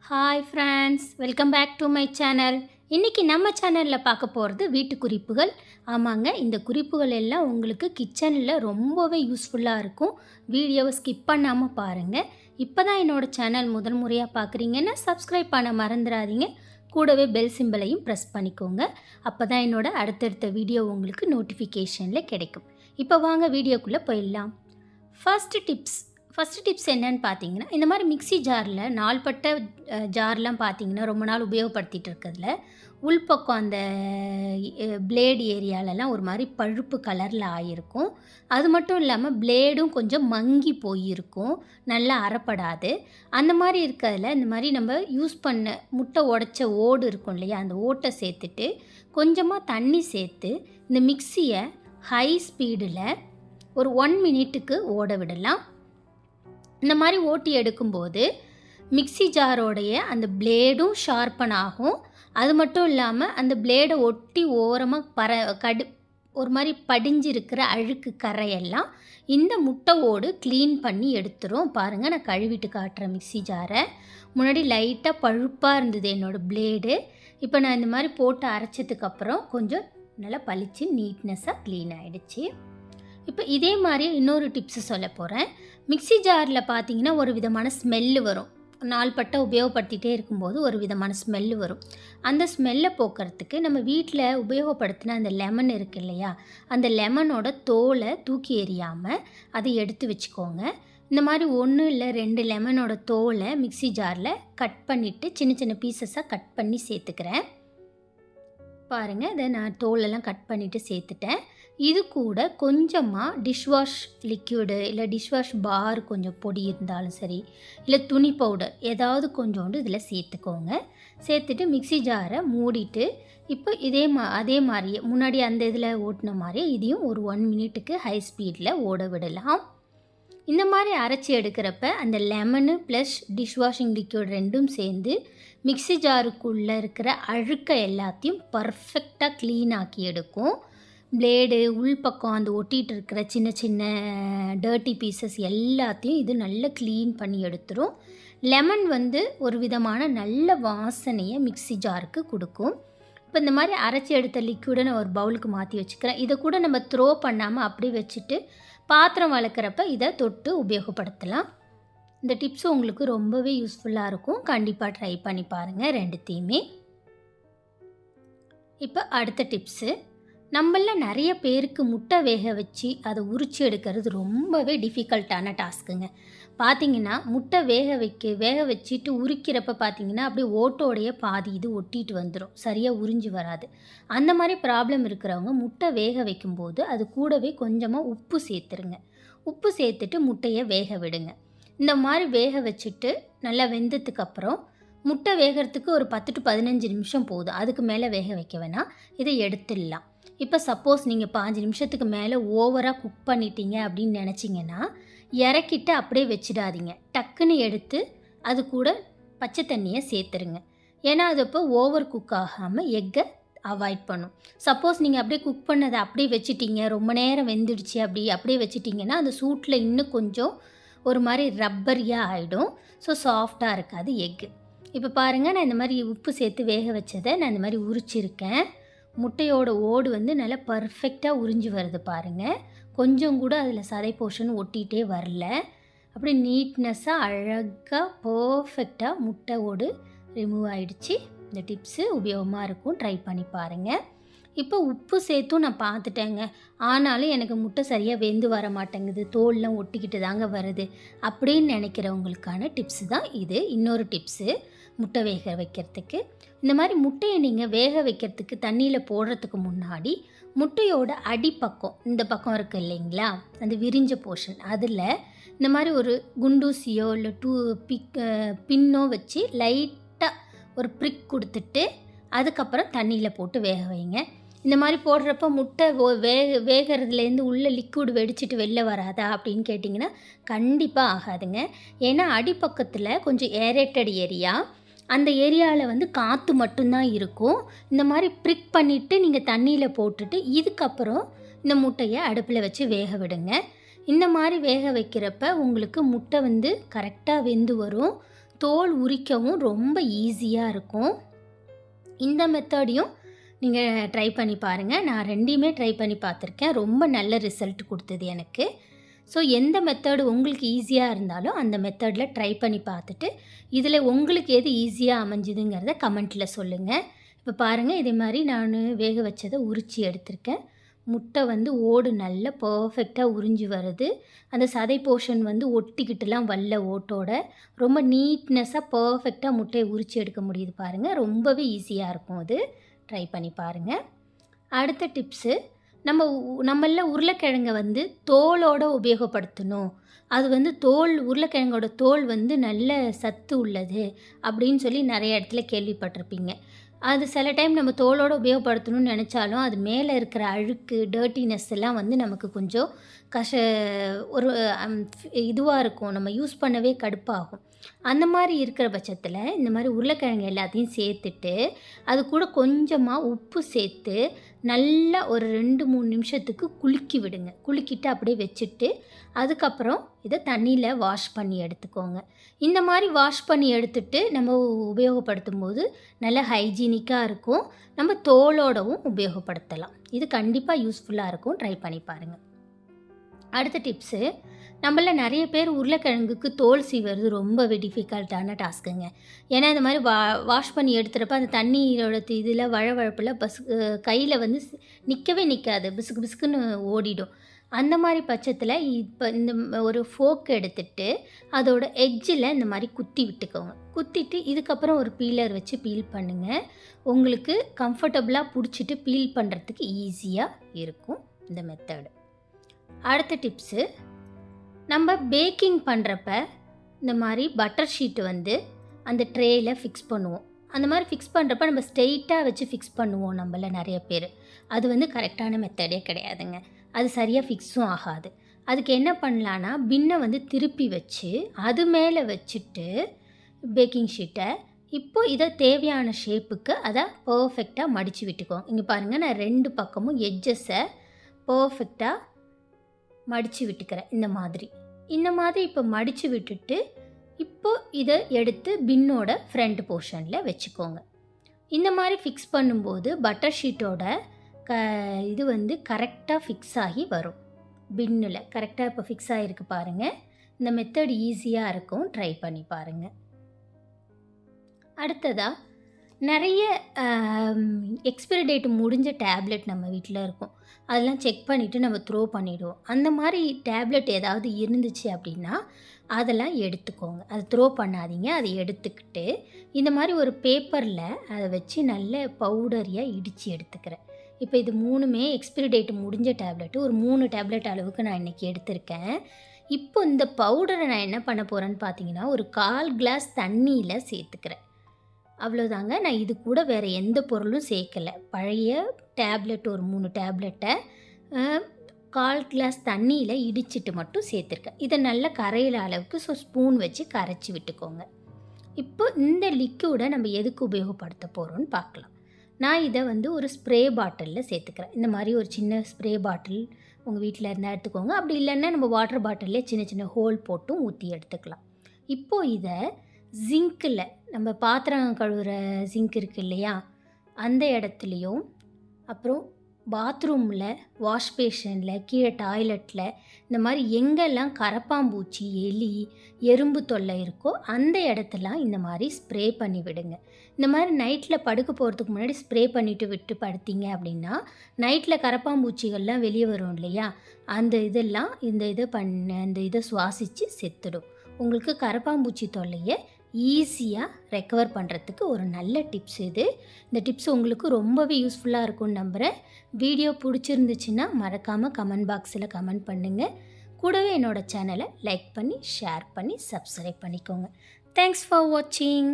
Hi friends, welcome back to my channel. இன்றைக்கி நம்ம சேனலில் பார்க்க போகிறது வீட்டு குறிப்புகள். ஆமாங்க, இந்த குறிப்புகள் எல்லாம் உங்களுக்கு கிச்சனில் ரொம்பவே யூஸ்ஃபுல்லாக இருக்கும். வீடியோவை ஸ்கிப் பண்ணாமல் பாருங்கள். இப்போ தான் என்னோடய சேனல் முதல் முறையாக பார்க்குறீங்கன்னா சப்ஸ்கிரைப் பண்ண மறந்துடாதீங்க. கூடவே பெல் சிம்பிளையும் ப்ரெஸ் பண்ணிக்கோங்க. அப்போ தான் என்னோடய அடுத்தடுத்த வீடியோ உங்களுக்கு நோட்டிஃபிகேஷனில் கிடைக்கும். இப்போ வாங்க வீடியோக்குள்ளே போயிடலாம். ஃபஸ்ட்டு டிப்ஸ் என்னன்னு பார்த்தீங்கன்னா, இந்த மாதிரி மிக்ஸி ஜாரில் நாள்பட்ட ஜார்லாம் பார்த்தீங்கன்னா ரொம்ப நாள் உபயோகப்படுத்திகிட்டு இருக்கிறதுல உள்பக்கம் அந்த பிளேடு ஏரியாலலாம் ஒரு மாதிரி பழுப்பு கலரில் ஆகிருக்கும். அது மட்டும் இல்லாமல் பிளேடும் கொஞ்சம் மங்கி போயிருக்கும், நல்லா அறப்படாது. அந்த மாதிரி இருக்கிறதுல இந்த மாதிரி நம்ம யூஸ் பண்ண முட்டை உடைச்ச ஓடு இருக்கும் இல்லையா, அந்த ஓட்டை சேர்த்துட்டு கொஞ்சமாக தண்ணி சேர்த்து இந்த மிக்ஸியை ஹை ஸ்பீடில் ஒரு 1 மினிட்டுக்கு ஓட விடலாம். இந்த மாதிரி ஓட்டி எடுக்கும்போது மிக்ஸி ஜாரோடைய அந்த பிளேடும் ஷார்ப்பன் ஆகும். அது மட்டும் இல்லாமல் அந்த பிளேடை ஒட்டி ஓரமாக ஒரு மாதிரி படிஞ்சிருக்கிற அழுக்கு கரையெல்லாம் இந்த முட்டை ஓடு க்ளீன் பண்ணி எடுத்துரும். பாருங்கள், நான் கழுவிட்டு காட்டுறேன் மிக்ஸி ஜாரை. முன்னாடி லைட்டாக பழுப்பாக இருந்தது என்னோடய பிளேடு. இப்போ நான் இந்த மாதிரி போட்டு அரைச்சதுக்கப்புறம் கொஞ்சம் நல்லா பளிச்சு நீட்னஸாக க்ளீன் ஆகிடுச்சு. இப்போ இதே மாதிரி இன்னொரு டிப்ஸு சொல்ல போகிறேன். மிக்ஸி ஜாரில் பார்த்தீங்கன்னா ஒரு விதமான ஸ்மெல்லு வரும். நாள்பட்ட உபயோகப்படுத்திகிட்டே இருக்கும்போது ஒரு விதமான ஸ்மெல்லு வரும். அந்த ஸ்மெல்லை போக்குறதுக்கு நம்ம வீட்டில் உபயோகப்படுத்தின அந்த லெமன் இருக்குது இல்லையா, அந்த லெமனோட தோலை தூக்கி எறியாமல் அதை எடுத்து வச்சுக்கோங்க. இந்த மாதிரி 1 இல்லை 2 லெமனோட தோலை மிக்ஸி ஜாரில் கட் பண்ணிவிட்டு சின்ன சின்ன பீசஸாக கட் பண்ணி சேர்த்துக்கிறேன். பாருங்கள், இதை நான் தோலெல்லாம் கட் பண்ணிவிட்டு சேர்த்துட்டேன். இது கூட கொஞ்சமாக டிஷ்வாஷ் லிக்யூடு இல்லை டிஷ்வாஷ் பார் கொஞ்சம் பொடி இருந்தாலும் சரி, இல்லை துணி பவுடர் ஏதாவது கொஞ்சோண்டு இதில் சேர்த்துக்கோங்க. சேர்த்துட்டு மிக்ஸி ஜாரை மூடிட்டு இப்போ அதே மாதிரியே முன்னாடி அந்த இதில் ஓட்டின மாதிரியே இதையும் ஒரு 1 மினிட்டுக்கு ஹை ஸ்பீடில் ஓட விடலாம். இந்த மாதிரி அரைச்சி எடுக்கிறப்ப அந்த லெமனு ப்ளஸ் டிஷ்வாஷிங் லிக்யூட் ரெண்டும் சேர்ந்து மிக்ஸி ஜாருக்குள்ளே இருக்கிற அழுக்கை எல்லாத்தையும் பர்ஃபெக்டாக க்ளீன் ஆக்கி எடுக்கும். பிளேடு உள்பக்கம் அந்த ஒட்டிகிட்டு இருக்கிற சின்ன சின்ன டர்ட்டி பீசஸ் எல்லாத்தையும் இது நல்லா க்ளீன் பண்ணி எடுத்துரும். லெமன் ஒரு விதமான நல்ல வாசனையை மிக்ஸி ஜாருக்கு கொடுக்கும். இப்போ இந்த மாதிரி அரைச்சி எடுத்த லிக்யூடை நான் ஒரு பவுலுக்கு மாற்றி வச்சுக்கிறேன். இதை கூட நம்ம த்ரோ பண்ணாமல் அப்படியே வச்சுட்டு பாத்திரம் வளர்க்குறப்ப இதை தொட்டு உபயோகப்படுத்தலாம். இந்த டிப்ஸு உங்களுக்கு ரொம்பவே யூஸ்ஃபுல்லாக இருக்கும். கண்டிப்பாக ட்ரை பண்ணி பாருங்கள் ரெண்டுத்தையுமே. இப்போ அடுத்த டிப்ஸு, நம்மள நிறைய பேருக்கு முட்டை வேக வச்சு அதை உரிச்சு எடுக்கிறது ரொம்பவே டிஃபிகல்ட்டான டாஸ்க்குங்க. பார்த்திங்கன்னா முட்டை வேக வச்சுட்டு உரிக்கிறப்ப பார்த்திங்கன்னா அப்படியே ஓட்டோடைய பாதி இது ஒட்டிட்டு வந்துடும், சரியாக உறிஞ்சி வராது. அந்த மாதிரி ப்ராப்ளம் இருக்கிறவங்க முட்டை வேக வைக்கும்போது அது கூடவே கொஞ்சமாக உப்பு சேர்த்துருங்க. உப்பு சேர்த்துட்டு முட்டையை வேக விடுங்க. இந்த மாதிரி வேக வச்சுட்டு நல்லா வெந்ததுக்கப்புறம் முட்டை வேகிறதுக்கு ஒரு 10 to 15 நிமிஷம் போதும், அதுக்கு மேலே வேக வைக்க வேணாம். இதை எடுத்துடலாம். இப்போ சப்போஸ் நீங்கள் 5 நிமிஷத்துக்கு மேலே ஓவராக குக் பண்ணிட்டீங்க அப்படின்னு நினச்சிங்கன்னா இறக்கிட்டு அப்படியே வச்சிடாதீங்க. டக்குன்னு எடுத்து அது கூட பச்சை தண்ணியை சேர்த்துருங்க. ஏன்னா அது இப்போ ஓவர் குக் ஆகாமல் எக்கை அவாய்ட் பண்ணும். சப்போஸ் நீங்கள் அப்படியே குக் பண்ணதை அப்படியே வச்சிட்டிங்க, ரொம்ப நேரம் வெந்துடுச்சு அப்படியே வச்சிட்டிங்கன்னா அந்த சூட்டில் இன்னும் கொஞ்சம் ஒரு மாதிரி ரப்பரியாக ஆகிடும். ஸோ சாஃப்டாக இருக்காது எக்கு. இப்போ பாருங்கள், நான் இந்த மாதிரி உப்பு சேர்த்து வேக வச்சதை நான் இந்த மாதிரி உரிச்சிருக்கேன். முட்டையோட ஓடு நல்லா பர்ஃபெக்டாக உறிஞ்சி வருது பாருங்கள். கொஞ்சம் கூட அதில் சதை போர்ஷன் ஒட்டிகிட்டே வரல. அப்படி நீட்னஸாக அழகாக பர்ஃபெக்டாக முட்டை ஓடு ரிமூவ் ஆகிடுச்சு. இந்த டிப்ஸு உபயோகமாக இருக்கும், ட்ரை பண்ணி பாருங்கள். இப்போ உப்பு சேர்த்தும் நான் பார்த்துட்டேங்க, ஆனாலும் எனக்கு முட்டை சரியாக வெந்து வர மாட்டேங்குது, தோல்லாம் ஒட்டிக்கிட்டு தாங்க வருது அப்படின்னு நினைக்கிறவங்களுக்கான டிப்ஸு தான் இது. இன்னொரு டிப்ஸு, முட்டை வேக வைக்கிறதுக்கு இந்த மாதிரி முட்டையை நீங்கள் வேக வைக்கிறதுக்கு தண்ணியில் போடுறதுக்கு முன்னாடி முட்டையோட அடிப்பக்கம் இந்த பக்கம் இருக்குது இல்லைங்களா, அந்த விரிஞ்ச போர்ஷன், அதில் இந்த மாதிரி ஒரு குண்டூசியோ இல்லை பின்னோ வச்சு லைட்டாக ஒரு ப்ரிக் கொடுத்துட்டு அதுக்கப்புறம் தண்ணியில் போட்டு வேக வைங்க. இந்த மாதிரி போடுறப்ப முட்டை வேகிறதுலேருந்து உள்ள லிக்விட் வெடிச்சிட்டு வெளில வராதா அப்படின்னு கேட்டிங்கன்னா கண்டிப்பாக ஆகாதுங்க. ஏன்னா அடிப்பக்கத்தில் கொஞ்சம் ஏரேட்டட் ஏரியா, அந்த ஏரியாவில் காற்று மட்டும்தான் இருக்கும். இந்த மாதிரி ப்ரிக் பண்ணிவிட்டு நீங்கள் தண்ணியில் போட்டுட்டு இதுக்கப்புறம் இந்த முட்டையை அடுப்பில் வச்சு வேக விடுங்க. இந்த மாதிரி வேக வைக்கிறப்ப உங்களுக்கு முட்டை கரெக்டாக வெந்து வரும். தோல் உரிக்கவும் ரொம்ப ஈஸியாக இருக்கும். இந்த மெத்தடையும் நீங்கள் ட்ரை பண்ணி பாருங்கள். நான் 2யுமே ட்ரை பண்ணி பார்த்துருக்கேன். ரொம்ப நல்ல ரிசல்ட் கொடுத்தது எனக்கு. ஸோ எந்த மெத்தடு உங்களுக்கு ஈஸியாக இருந்தாலும் அந்த மெத்தடில் ட்ரை பண்ணி பார்த்துட்டு இதில் உங்களுக்கு எது ஈஸியாக அமைஞ்சுதுங்கிறத கமெண்ட்டில் சொல்லுங்கள். இப்போ பாருங்கள், இதே மாதிரி நான் வேக வச்சதை உரித்து எடுத்திருக்கேன். முட்டை வந்து ஓடு நல்லா பர்ஃபெக்டாக உறிஞ்சி வருது. அந்த சதை போர்ஷன் வந்து ஒட்டிக்கிட்டுலாம் வரல ஓட்டோட. ரொம்ப நீட்னஸாக பர்ஃபெக்டாக முட்டையை உரித்து எடுக்க முடியுது பாருங்கள். ரொம்பவே ஈஸியாக இருக்கும். அது ட்ரை பண்ணி பாருங்கள். அடுத்த டிப்ஸு, நம்மள உருளைக்கிழங்கை வந்து தோலோடு உபயோகப்படுத்தணும். அது வந்து உருளைக்கிழங்கோட தோல் வந்து நல்ல சத்து உள்ளது அப்படின்னு சொல்லி நிறைய இடத்துல கேள்விப்பட்டிருப்பீங்க. அது சில டைம் நம்ம தோலோடு உபயோகப்படுத்தணும்னு நினச்சாலும் அது மேலே இருக்கிற அழுக்கு, டர்ட்டினஸ் எல்லாம் வந்து நமக்கு கொஞ்சம் ஒரு இதுவாக இருக்கும். நம்ம யூஸ் பண்ணவே கடுப்பாகும். அந்த மாதிரி இருக்கிற பட்சத்தில் இந்த மாதிரி உருளைக்கிழங்கு எல்லாத்தையும் சேர்த்துட்டு அது கூட கொஞ்சமாக உப்பு சேர்த்து நல்லா ஒரு 2-3 நிமிஷத்துக்கு குலுக்கி விடுங்க. குலுக்கிட்டு அப்படியே வச்சுட்டு அதுக்கப்புறம் இதை தண்ணியில் வாஷ் பண்ணி எடுத்துக்கோங்க. இந்த மாதிரி வாஷ் பண்ணி எடுத்துட்டு நம்ம உபயோகப்படுத்தும் போது நல்ல ஹைஜீனிக்காக இருக்கும். நம்ம தோலோடவும் உபயோகப்படுத்தலாம். இது கண்டிப்பாக யூஸ்ஃபுல்லாக இருக்கும். ட்ரை பண்ணி பாருங்கள். அடுத்த டிப்ஸு, நம்மள நிறைய பேர் உருளைக்கிழங்குக்கு தோல் சீவுறது ரொம்பவே டிஃபிகல்ட்டான டாஸ்க்குங்க. ஏன்னா இந்த மாதிரி வாஷ் பண்ணி எடுத்துகிறப்ப அந்த தண்ணியோட இதில் வழவழப்பில் கையில் வந்து நிற்கவே நிற்காது, பிசுக்கு பிசுக்குன்னு ஓடிடும். அந்த மாதிரி பட்சத்தில் இப்போ இந்த ஒரு ஃபோக் எடுத்துட்டு அதோட எட்ஜில் இந்த மாதிரி குத்தி விட்டுக்கோங்க. குத்திட்டு இதுக்கப்புறம் ஒரு பீலர் வச்சு பீல் பண்ணுங்கள். உங்களுக்கு கம்ஃபர்டபுளாக பிடிச்சிட்டு பீல் பண்ணுறதுக்கு ஈஸியாக இருக்கும் இந்த மெத்தடு. அடுத்த டிப்ஸு, நம்ம பேக்கிங் பண்ணுறப்ப இந்த மாதிரி பட்டர் ஷீட்டு வந்து அந்த ட்ரேயில் ஃபிக்ஸ் பண்ணுவோம். அந்த மாதிரி ஃபிக்ஸ் பண்ணுறப்ப நம்ம ஸ்ட்ரெயிட்டாக வச்சு ஃபிக்ஸ் பண்ணுவோம் நம்மள நிறைய பேர். அது வந்து கரெக்டான மெத்தடே கிடையாதுங்க. அது சரியாக ஃபிக்ஸும் ஆகாது. அதுக்கு என்ன பண்ணலான்னா, பின்னை வந்து திருப்பி வச்சு அது மேலே வச்சுட்டு பேக்கிங் ஷீட்டை இப்போது இதை தேவையான ஷேப்புக்கு அதை பர்ஃபெக்டாக மடித்து விட்டுக்கோங்க. இங்கே பாருங்கள், நான் 2 பக்கமும் எட்ஜஸை பர்ஃபெக்டாக மடித்து விட்டுக்கிறேன். இந்த மாதிரி இப்போ மடித்து விட்டுட்டு இப்போது இதை எடுத்து பின்னோட ஃப்ரண்ட் போர்ஷனில் வச்சுக்கோங்க. இந்த மாதிரி ஃபிக்ஸ் பண்ணும்போது பட்டர் ஷீட்டோட இது வந்து கரெக்டாக ஃபிக்ஸ் ஆகி வரும். பின்னில் கரெக்டாக இப்போ ஃபிக்ஸ் ஆகிருக்கு பாருங்கள். இந்த மெத்தட் ஈஸியாக இருக்கும். ட்ரை பண்ணி பாருங்கள். அடுத்ததாக, நிறைய எக்ஸ்பிரி டேட் முடிஞ்ச டேப்லெட் நம்ம வீட்டில் இருக்கும். அதெல்லாம் செக் பண்ணிவிட்டு நம்ம த்ரோ பண்ணிவிடுவோம். அந்த மாதிரி டேப்லெட் ஏதாவது இருந்துச்சு அப்படின்னா அதெல்லாம் எடுத்துக்கோங்க. அதை த்ரோ பண்ணாதீங்க. அதை எடுத்துக்கிட்டு இந்த மாதிரி ஒரு பேப்பரில் அதை வச்சு நல்ல பவுடரியாக இடித்து எடுத்துக்கிறேன். இப்போ இது 3மே எக்ஸ்பிரி டேட் முடிஞ்ச டேப்லெட்டு. ஒரு 3 டேப்லெட் அளவுக்கு நான் இன்றைக்கி எடுத்திருக்கேன். இப்போ இந்த பவுடரை நான் என்ன பண்ண போகிறேன்னு பார்த்தீங்கன்னா, ஒரு 1/4 கிளாஸ் தண்ணியில் சேர்த்துக்கிறேன். அவ்வளோதாங்க. நான் இது கூட வேறு எந்த பொருளும் சேர்க்கலை. பழைய டேப்லெட் ஒரு 3 டேப்லெட்டை 1/4 கிளாஸ் தண்ணியில் இடிச்சிட்டு மட்டும் சேர்த்துருக்கேன். இதை நல்லா கரையிற அளவுக்கு ஸ்பூன் வச்சு கரைச்சி விட்டுக்கோங்க. இப்போ இந்த லிக்யூடை நம்ம எதுக்கு உபயோகப்படுத்த போகிறோன்னு பார்க்கலாம். நான் இதை வந்து ஒரு ஸ்ப்ரே பாட்டிலில் சேர்த்துக்கிறேன். இந்த மாதிரி ஒரு சின்ன ஸ்ப்ரே பாட்டில் உங்கள் வீட்டில் இருந்தால் எடுத்துக்கோங்க. அப்படி இல்லைன்னா நம்ம வாட்டர் பாட்டிலே சின்ன சின்ன ஹோல் போட்டும் ஊற்றி எடுத்துக்கலாம். இப்போது இதை ஜிங்க்கில், நம்ம பாத்திரம் கழுவுற ஜிங்க் இருக்குது இல்லையா, அந்த இடத்துலையும் அப்புறம் பாத்ரூமில், வாஷ் பேஷனில், கீழே டாய்லெட்டில், இந்த மாதிரி எங்கெல்லாம் கரப்பாம்பூச்சி, எலி, எறும்பு தொல்லை இருக்கோ அந்த இடத்துலாம் இந்த மாதிரி ஸ்ப்ரே பண்ணி விடுங்க. இந்த மாதிரி நைட்டில் படுக்க போகிறதுக்கு முன்னாடி ஸ்ப்ரே பண்ணிவிட்டு விட்டு படுத்திங்க அப்படின்னா நைட்டில் கரப்பாம்பூச்சிகள்லாம் வெளியே வரும் இல்லையா, அந்த இதெல்லாம் அந்த இதை சுவாசித்து செத்துடும். உங்களுக்கு கரப்பாம்பூச்சி தொல்லையை ஈஸியாக ரெக்கவர் பண்ணுறதுக்கு ஒரு நல்ல டிப்ஸ் இது. இந்த டிப்ஸ் உங்களுக்கு ரொம்பவே யூஸ்ஃபுல்லாக இருக்கும்னு நம்புகிறேன். வீடியோ பிடிச்சிருந்துச்சுன்னா மறக்காமல் கமெண்ட் பாக்ஸில் கமெண்ட் பண்ணுங்கள். கூடவே என்னோடய சேனலை லைக் பண்ணி, ஷேர் பண்ணி, சப்ஸ்கிரைப் பண்ணிக்கோங்க. தேங்க்ஸ் ஃபார் வாட்சிங்.